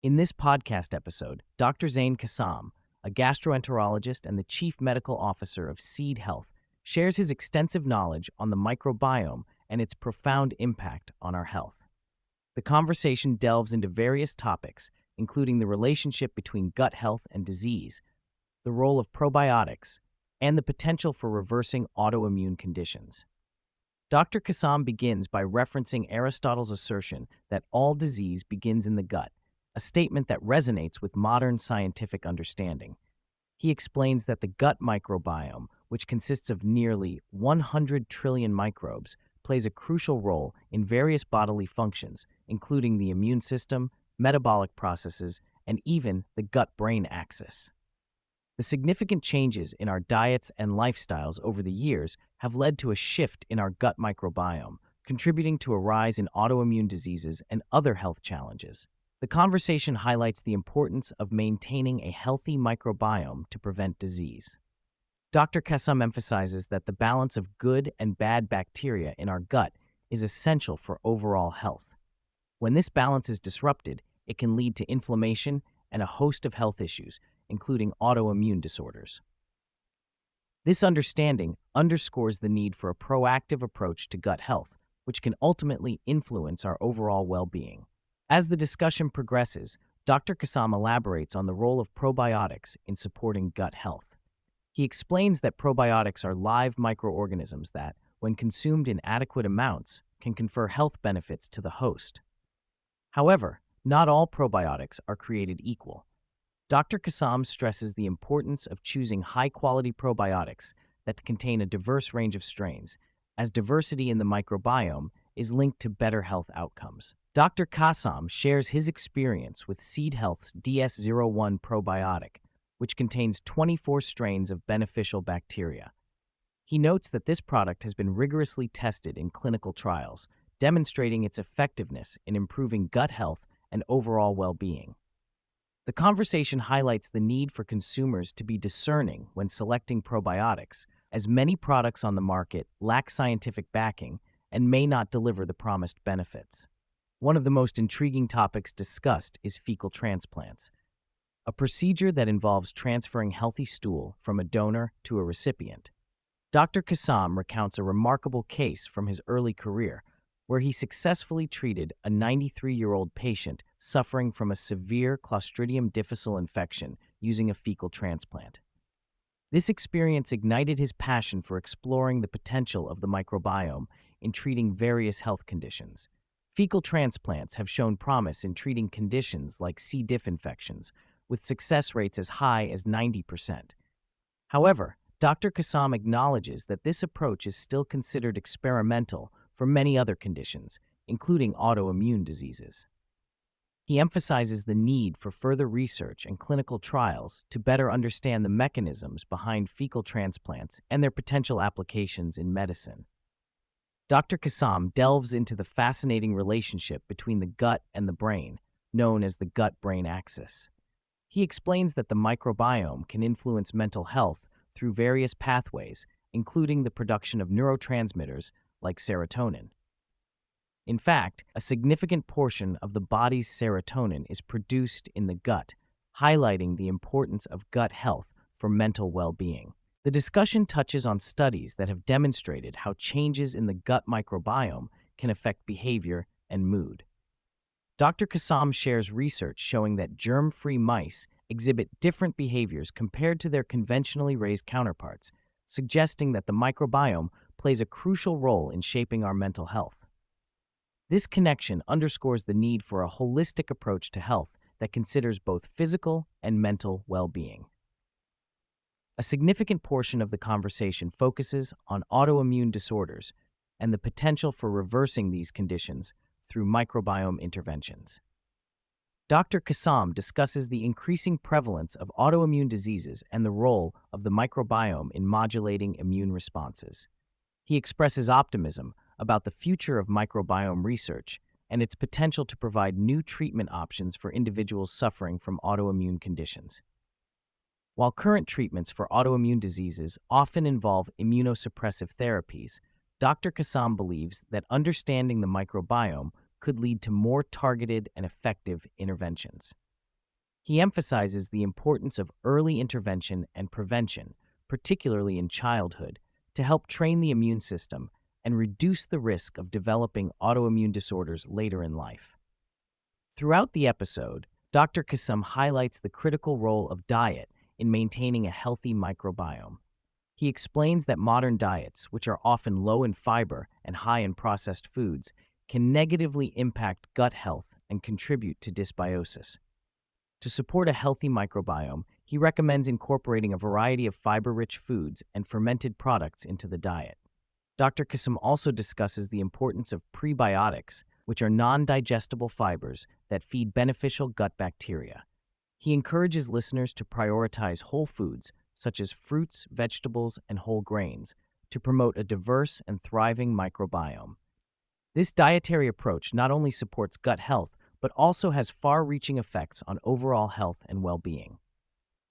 In this podcast episode, Dr. Zain Kassam, a gastroenterologist and the chief medical officer of Seed Health, shares his extensive knowledge on the microbiome and its profound impact on our health. The conversation delves into various topics, including the relationship between gut health and disease, the role of probiotics, and the potential for reversing autoimmune conditions. Dr. Kassam begins by referencing Aristotle's assertion that all disease begins in the gut, a statement that resonates with modern scientific understanding. He explains that the gut microbiome, which consists of nearly 100 trillion microbes, plays a crucial role in various bodily functions, including the immune system, metabolic processes, and even the gut-brain axis. The significant changes in our diets and lifestyles over the years have led to a shift in our gut microbiome, contributing to a rise in autoimmune diseases and other health challenges. The conversation highlights the importance of maintaining a healthy microbiome to prevent disease. Dr. Kassam emphasizes that the balance of good and bad bacteria in our gut is essential for overall health. When this balance is disrupted, it can lead to inflammation and a host of health issues, including autoimmune disorders. This understanding underscores the need for a proactive approach to gut health, which can ultimately influence our overall well-being. As the discussion progresses, Dr. Kassam elaborates on the role of probiotics in supporting gut health. He explains that probiotics are live microorganisms that, when consumed in adequate amounts, can confer health benefits to the host. However, not all probiotics are created equal. Dr. Kassam stresses the importance of choosing high-quality probiotics that contain a diverse range of strains, as diversity in the microbiome is linked to better health outcomes. Dr. Kassam shares his experience with Seed Health's DS01 probiotic, which contains 24 strains of beneficial bacteria. He notes that this product has been rigorously tested in clinical trials, demonstrating its effectiveness in improving gut health and overall well-being. The conversation highlights the need for consumers to be discerning when selecting probiotics, as many products on the market lack scientific backing and may not deliver the promised benefits. One of the most intriguing topics discussed is fecal transplants, a procedure that involves transferring healthy stool from a donor to a recipient. Dr. Kassam recounts a remarkable case from his early career, where he successfully treated a 93-year-old patient suffering from a severe Clostridium difficile infection using a fecal transplant. This experience ignited his passion for exploring the potential of the microbiome in treating various health conditions. Fecal transplants have shown promise in treating conditions like C. diff infections, with success rates as high as 90%. However, Dr. Kassam acknowledges that this approach is still considered experimental for many other conditions, including autoimmune diseases. He emphasizes the need for further research and clinical trials to better understand the mechanisms behind fecal transplants and their potential applications in medicine. Dr. Kassam delves into the fascinating relationship between the gut and the brain, known as the gut-brain axis. He explains that the microbiome can influence mental health through various pathways, including the production of neurotransmitters like serotonin. In fact, a significant portion of the body's serotonin is produced in the gut, highlighting the importance of gut health for mental well-being. The discussion touches on studies that have demonstrated how changes in the gut microbiome can affect behavior and mood. Dr. Kassam shares research showing that germ-free mice exhibit different behaviors compared to their conventionally raised counterparts, suggesting that the microbiome plays a crucial role in shaping our mental health. This connection underscores the need for a holistic approach to health that considers both physical and mental well-being. A significant portion of the conversation focuses on autoimmune disorders and the potential for reversing these conditions through microbiome interventions. Dr. Kassam discusses the increasing prevalence of autoimmune diseases and the role of the microbiome in modulating immune responses. He expresses optimism about the future of microbiome research and its potential to provide new treatment options for individuals suffering from autoimmune conditions. While current treatments for autoimmune diseases often involve immunosuppressive therapies, Dr. Kassam believes that understanding the microbiome could lead to more targeted and effective interventions. He emphasizes the importance of early intervention and prevention, particularly in childhood, to help train the immune system and reduce the risk of developing autoimmune disorders later in life. Throughout the episode, Dr. Kassam highlights the critical role of diet in maintaining a healthy microbiome. He explains that modern diets, which are often low in fiber and high in processed foods, can negatively impact gut health and contribute to dysbiosis. To support a healthy microbiome, he recommends incorporating a variety of fiber-rich foods and fermented products into the diet. Dr. Kassam also discusses the importance of prebiotics, which are non-digestible fibers that feed beneficial gut bacteria. He encourages listeners to prioritize whole foods, such as fruits, vegetables, and whole grains, to promote a diverse and thriving microbiome. This dietary approach not only supports gut health, but also has far-reaching effects on overall health and well-being.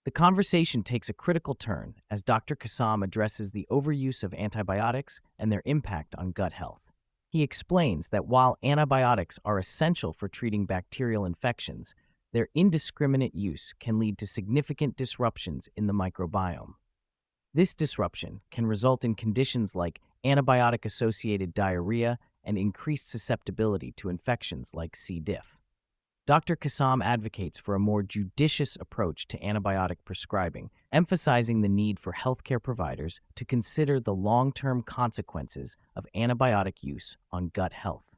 The conversation takes a critical turn as Dr. Kassam addresses the overuse of antibiotics and their impact on gut health. He explains that while antibiotics are essential for treating bacterial infections, their indiscriminate use can lead to significant disruptions in the microbiome. This disruption can result in conditions like antibiotic-associated diarrhea and increased susceptibility to infections like C. diff. Dr. Kassam advocates for a more judicious approach to antibiotic prescribing, emphasizing the need for healthcare providers to consider the long-term consequences of antibiotic use on gut health.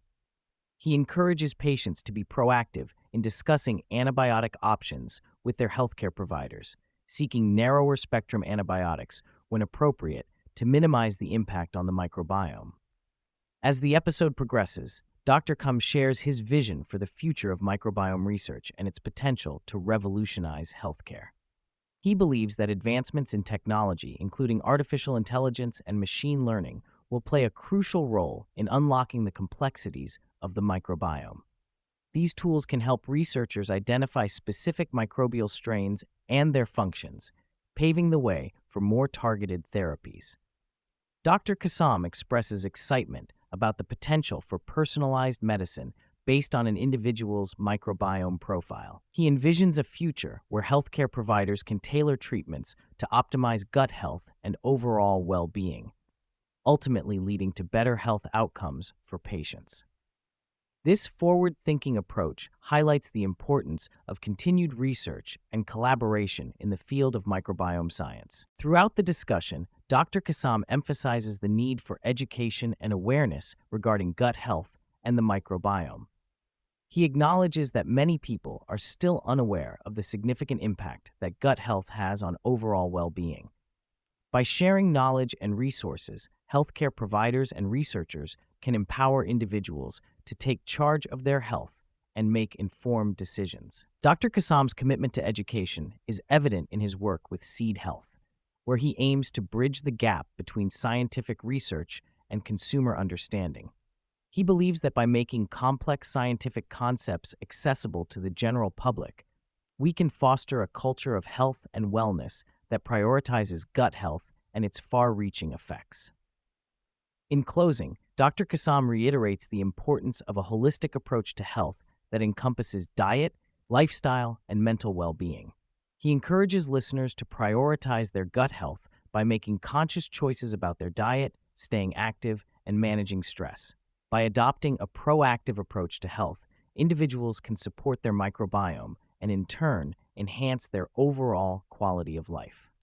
He encourages patients to be proactive in discussing antibiotic options with their healthcare providers, seeking narrower spectrum antibiotics when appropriate to minimize the impact on the microbiome. As the episode progresses, Dr. Kassam shares his vision for the future of microbiome research and its potential to revolutionize healthcare. He believes that advancements in technology, including artificial intelligence and machine learning, will play a crucial role in unlocking the complexities of the microbiome. These tools can help researchers identify specific microbial strains and their functions, paving the way for more targeted therapies. Dr. Kassam expresses excitement about the potential for personalized medicine based on an individual's microbiome profile. He envisions a future where healthcare providers can tailor treatments to optimize gut health and overall well-being, ultimately leading to better health outcomes for patients. This forward-thinking approach highlights the importance of continued research and collaboration in the field of microbiome science. Throughout the discussion, Dr. Kassam emphasizes the need for education and awareness regarding gut health and the microbiome. He acknowledges that many people are still unaware of the significant impact that gut health has on overall well-being. By sharing knowledge and resources, healthcare providers and researchers can empower individuals to take charge of their health and make informed decisions. Dr. Kassam's commitment to education is evident in his work with Seed Health, where he aims to bridge the gap between scientific research and consumer understanding. He believes that by making complex scientific concepts accessible to the general public, we can foster a culture of health and wellness that prioritizes gut health and its far-reaching effects. In closing, Dr. Kassam reiterates the importance of a holistic approach to health that encompasses diet, lifestyle, and mental well-being. He encourages listeners to prioritize their gut health by making conscious choices about their diet, staying active, and managing stress. By adopting a proactive approach to health, individuals can support their microbiome and, in turn, enhance their overall quality of life.